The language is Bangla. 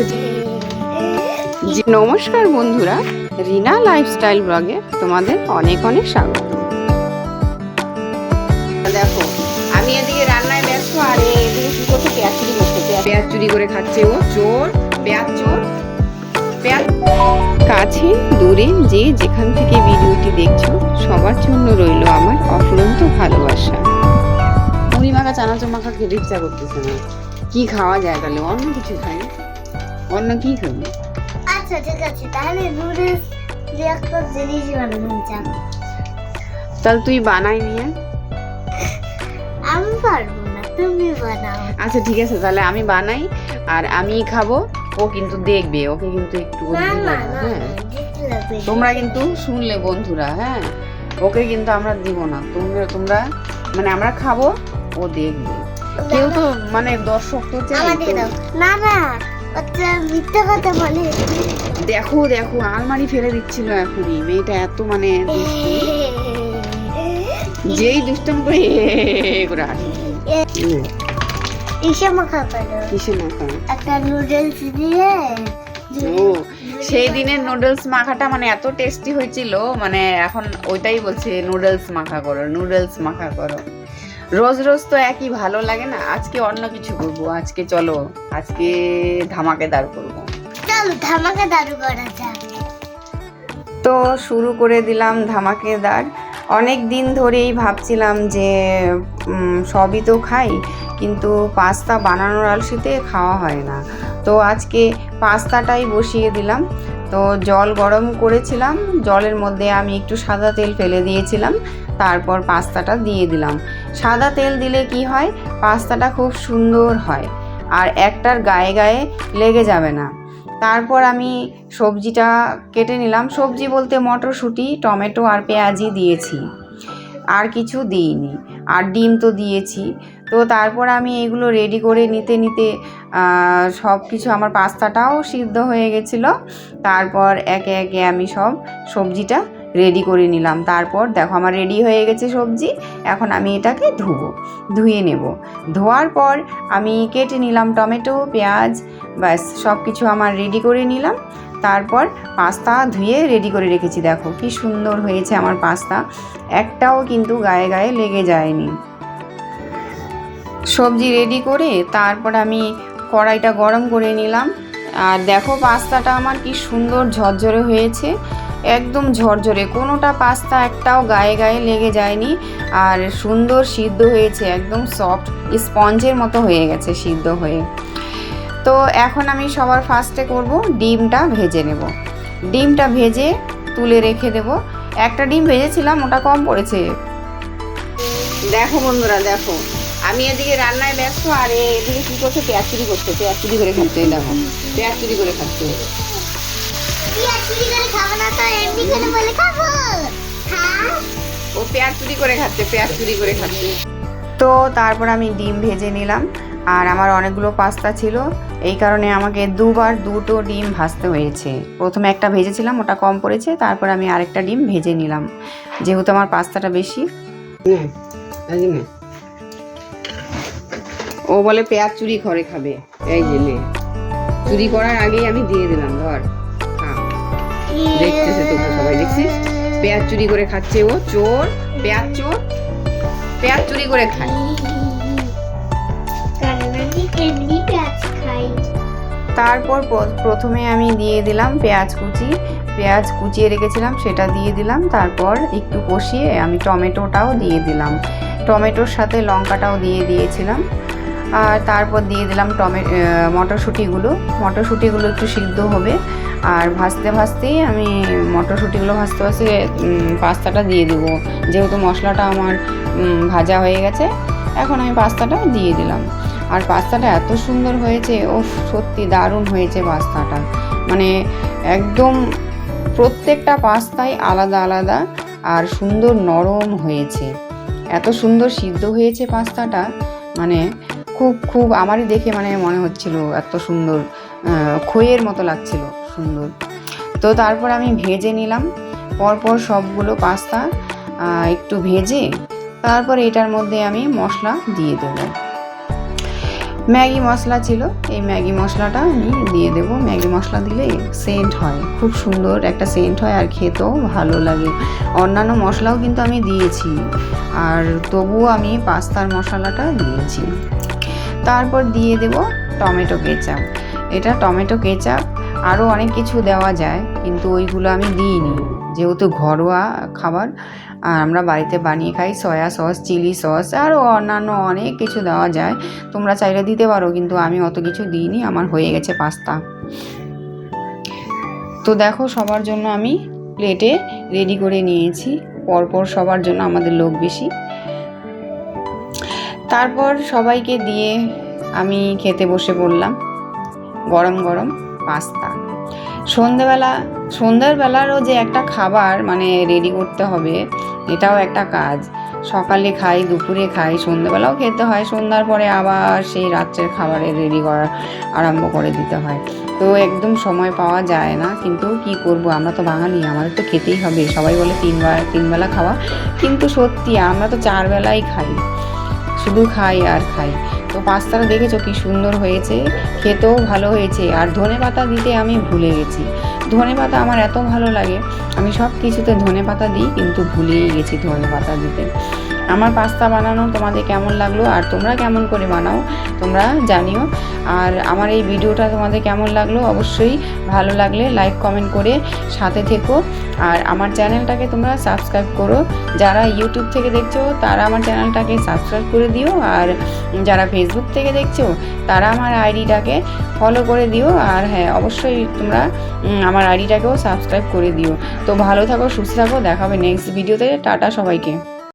আচ্ছা নমস্কার বন্ধুরা, রিনা লাইফস্টাইল ব্লগে তোমাদের অনেক অনেক স্বাগত। দেখো আমি এদিকে রান্নায় ব্যস্ত, আর এদিকে কি করছে, পেঁয়াজ চুরি করছে। পেঁয়াজ চুরি করে খাচ্ছে ও, চোর, পেঁয়াজ চোর। পেঁয়াজ কাছে দূরে যে যেখান থেকে ভিডিওটি দেখছো সবার জন্য রইল আমার অফুরন্ত ভালোবাসা। মুড়ি মাখা চানাচুর মাখা খেতে ইচ্ছা করতেছে না, কি খাওয়া যায় তাহলে? অন্য কিছু খাই, অন্য কি খাবো? আচ্ছা ঠিক আছে, তাহলে নুডলস দিয়ে একটা জিনিস বানানো যাক। তাহলে তুই বানাই নিয়ে। আমি পারবো না, তুমি বানাও। আচ্ছা ঠিক আছে, তাহলে আমি বানাই আর আমি খাবো, ও কিন্তু দেখবে, ওকে কিন্তু একটু হ্যাঁ। তোমরা কিন্তু শুনলে বন্ধুরা, হ্যাঁ ওকে কিন্তু আমরা দিব না, তোমরা মানে আমরা খাবো, ও দেখবে। কেউ তো মানে দর্শক তো চাই না না, মিথ্যা কথা বলে। দেখো দেখো আলমারি ফেলে দিচ্ছিল এখনই, মেয়েটা এত মানে যেই দুষ্টম করে করে হাসি। কিসে মাখা করো? কিসে মাখা? একটা নুডলস দিয়ে। ও সেই দিনের নুডলস মাখাটা মানে এত টেস্টি হয়েছিল, মানে এখন ওইটাই বলছে নুডলস মাখা করো, নুডলস মাখা করো। রোজ রোজ তো একই ভালো লাগে না, আজকে অন্য কিছু করবো। আজকে চলো, আজকে ধামাকেদার করবো। চলো ধামাকেদার করা যাক। তো শুরু করে দিলাম ধামাকেদার। অনেক দিন ধরেই ভাবছিলাম যে সবই তো খাই, কিন্তু পাস্তা বানানোর আলসিতে খাওয়া হয় না। তো আজকে পাস্তাটাই বসিয়ে দিলাম। তো জল গরম করেছিলাম, জলের মধ্যে আমি একটু সাদা তেল ফেলে দিয়েছিলাম, তারপর পাস্তাটা দিয়ে দিলাম। সাদা তেল দিলে কি হয়, পাস্তাটা খুব সুন্দর হয় আর একটার গায়ে গায়ে লেগে যাবে না। তারপর আমি সবজিটা কেটে নিলাম। সবজি বলতে মটরশুঁটি, টমেটো আর পেঁয়াজই দিয়েছি, আর কিছু দিইনি। আর ডিম তো দিয়েছি। তো তারপর আমি এগুলো রেডি করে নিতে নিতে সব কিছু, আমার পাস্তাটাও সিদ্ধ হয়ে গেছিলো। তারপর একে একে আমি সব সবজিটা রেডি করে নিলাম। তারপর দেখো আমার রেডি হয়ে গেছে সবজি। এখন আমি এটাকে ধুয়ে নেব। ধোয়ার পর আমি কেটে নিলাম টমেটো, পেঁয়াজ, ব্যাস সব কিছু আমার রেডি করে নিলাম। তারপর পাস্তা ধুয়ে রেডি করে রেখেছি। দেখো কি সুন্দর হয়েছে আমার পাস্তা, একটাও কিন্তু গায়ে গায়ে লেগে যায়নি। সবজি রেডি করে তারপর আমি কড়াইটা গরম করে নিলাম। আর দেখো পাস্তাটা আমার কি সুন্দর ঝরঝরে হয়েছে, একদম ঝরঝরে, কোনোটা পাস্তা একটাও গায়ে গায়ে লেগে যায়নি। আর সুন্দর সিদ্ধ হয়েছে, একদম সফট স্পঞ্জের মতো হয়ে গেছে সিদ্ধ হয়ে। তো এখন আমি সবার ফার্স্টে করব, ডিমটা ভেজে নেব। ডিমটা ভেজে তুলে রেখে দেব। একটা ডিম ভেজেছিলাম, ওটা কম পড়েছে। দেখো বন্ধুরা, দেখো আমি এদিকে রান্নায় ব্যস্ত, আর এদিকে কি করছে, পেঁয়াজ চুরি করছে, পেঁয়াজ চুরি করে খাচ্ছে। দেখো পেঁয়াজ চুরি করে খাচ্ছে। ও পেঁয়াজ চুরি করে খাচ্ছে, পেঁয়াজ চুরি করে খাচ্ছে। তো তারপর আমি ডিম ভেজে নিলাম, আর আমার অনেকগুলো পাস্তা ছিল, এই কারণে আমাকে দুটো ডিম ভাজতে হয়েছে। প্রথমে একটা ভেজেছিলাম, ওটা কম পড়েছে, তারপর আমি আরেকটা ডিম ভেজে নিলাম, যেহেতু আমার পাস্তাটা বেশি। ও বলে পেঁয়াজ চুরি করে খাবে, এই যে চুরি করার আগেই আমি দিয়ে দিলাম। ধর দেখতেছে তো সবাই, দেখছিস পেঁয়াজ চুরি করে খাচ্ছে ও, চোর, পেঁয়াজ চোর, পেঁয়াজ চুরি করে খায়। তারপর প্রথমে আমি দিয়ে দিলাম পেঁয়াজ কুচিয়ে রেখেছিলাম, সেটা দিয়ে দিলাম। তারপর একটু কষিয়ে আমি টমেটোটাও দিয়ে দিলাম, টমেটোর সাথে লঙ্কাটাও দিয়ে দিয়েছিলাম। আর তারপর দিয়ে দিলাম মটরশুঁটিগুলো একটু সিদ্ধ হবে। আর ভাজতে ভাজতেই আমি মটরশুঁটিগুলো ভাজতে পাস্তাটা দিয়ে দেবো, যেহেতু মশলাটা আমার ভাজা হয়ে গেছে। এখন আমি পাস্তাটা দিয়ে দিলাম, আর পাস্তাটা এত সুন্দর হয়েছে, ও সত্যি দারুণ হয়েছে পাস্তাটা। মানে একদম প্রত্যেকটা পাস্তাই আলাদা আলাদা আর সুন্দর নরম হয়েছে, এত সুন্দর সিদ্ধ হয়েছে পাস্তাটা। মানে খুব আমারই দেখে মানে মনে হচ্ছিল এত সুন্দর, খইয়ের মতো লাগছিল, সুন্দর। তো তারপর আমি ভেজে নিলাম পরপর সবগুলো পাস্তা, একটু ভেজে তারপর এটার মধ্যে আমি মশলা দিয়ে দেবো। ম্যাগি মশলা ছিল, এই ম্যাগি মশলাটা আমি দিয়ে দেবো। ম্যাগি মশলা দিলে সেন্ট হয়, খুব সুন্দর একটা সেন্ট হয় আর খেতেও ভালো লাগে। অন্যান্য মশলাও কিন্তু আমি দিয়েছি, আর তবুও আমি পাস্তার মশলাটা দিয়েছি। তারপর দিয়ে দেব টমেটো কেচাপ। এটা টমেটো কেচাপ, আরও অনেক কিছু দেওয়া যায় কিন্তু ওইগুলো আমি দিইনি, যেহেতু ঘরোয়া খাবার আর আমরা বাড়িতে বানিয়ে খাই। সয়া সস, চিলি সস, আরও অন্যান্য অনেক কিছু দেওয়া যায়, তোমরা চাইলে দিতে পারো, কিন্তু আমি অত কিছু দিইনি। আমার হয়ে গেছে পাস্তা। তো দেখো, সবার জন্য আমি প্লেটে রেডি করে নিয়েছি, পরপর সবার জন্য, আমাদের লোক বেশি। তারপর সবাইকে দিয়ে আমি খেতে বসে পড়লাম গরম গরম পাস্তা। সন্ধ্যার বেলারও যে একটা খাবার মানে রেডি করতে হবে, এটাও একটা কাজ। সকালে খাই, দুপুরে খাই, সন্ধ্যাবেলাও খেতে হয়, সন্ধ্যার পরে আবার সেই রাত্রের খাবারের রেডি করা আরম্ভ করে দিতে হয়। তো একদম সময় পাওয়া যায় না, কিন্তু কি করব, আমরা তো বাঙালি, আমাদের তো খেতেই হবে। সবাই বলে তিন বেলা খাওয়া, কিন্তু সত্যি আমরা তো 4 বেলাই খাই, শুধু খাই আর খাই। তো পাস্তাটা দেখেছো কি সুন্দর হয়েছে, খেতেও ভালো হয়েছে। আর ধনেপাতা দিতে আমি ভুলে গেছি। ধনেপাতা আমার এত ভালো লাগে, আমি সব কিছুতে ধনেপাতা দিই, কিন্তু ভুলেই গেছি ধনেপাতা দিতে। আমার পাস্তা বানানো তোমাদের কেমন লাগলো, আর তোমরা কেমন করে বানাও তোমরা জানিও। আর আমার এই ভিডিওটা তোমাদের কেমন লাগলো অবশ্যই ভালো লাগলে লাইক কমেন্ট করে সাথে থেকো। আর আমার চ্যানেলটাকে তোমরা সাবস্ক্রাইব করো। যারা ইউটিউব থেকে দেখছো তারা আমার চ্যানেলটাকে সাবস্ক্রাইব করে দিও, আর যারা ফেসবুক থেকে দেখছো তারা আমার আইডিটাকে ফলো করে দিও। আর হ্যাঁ, অবশ্যই তোমরা আমার আইডিটাকেও সাবস্ক্রাইব করে দিও। তো ভালো থাকো, সুস্থ থাকো, দেখা হবে নেক্সট ভিডিওতে। টাটা সবাইকে।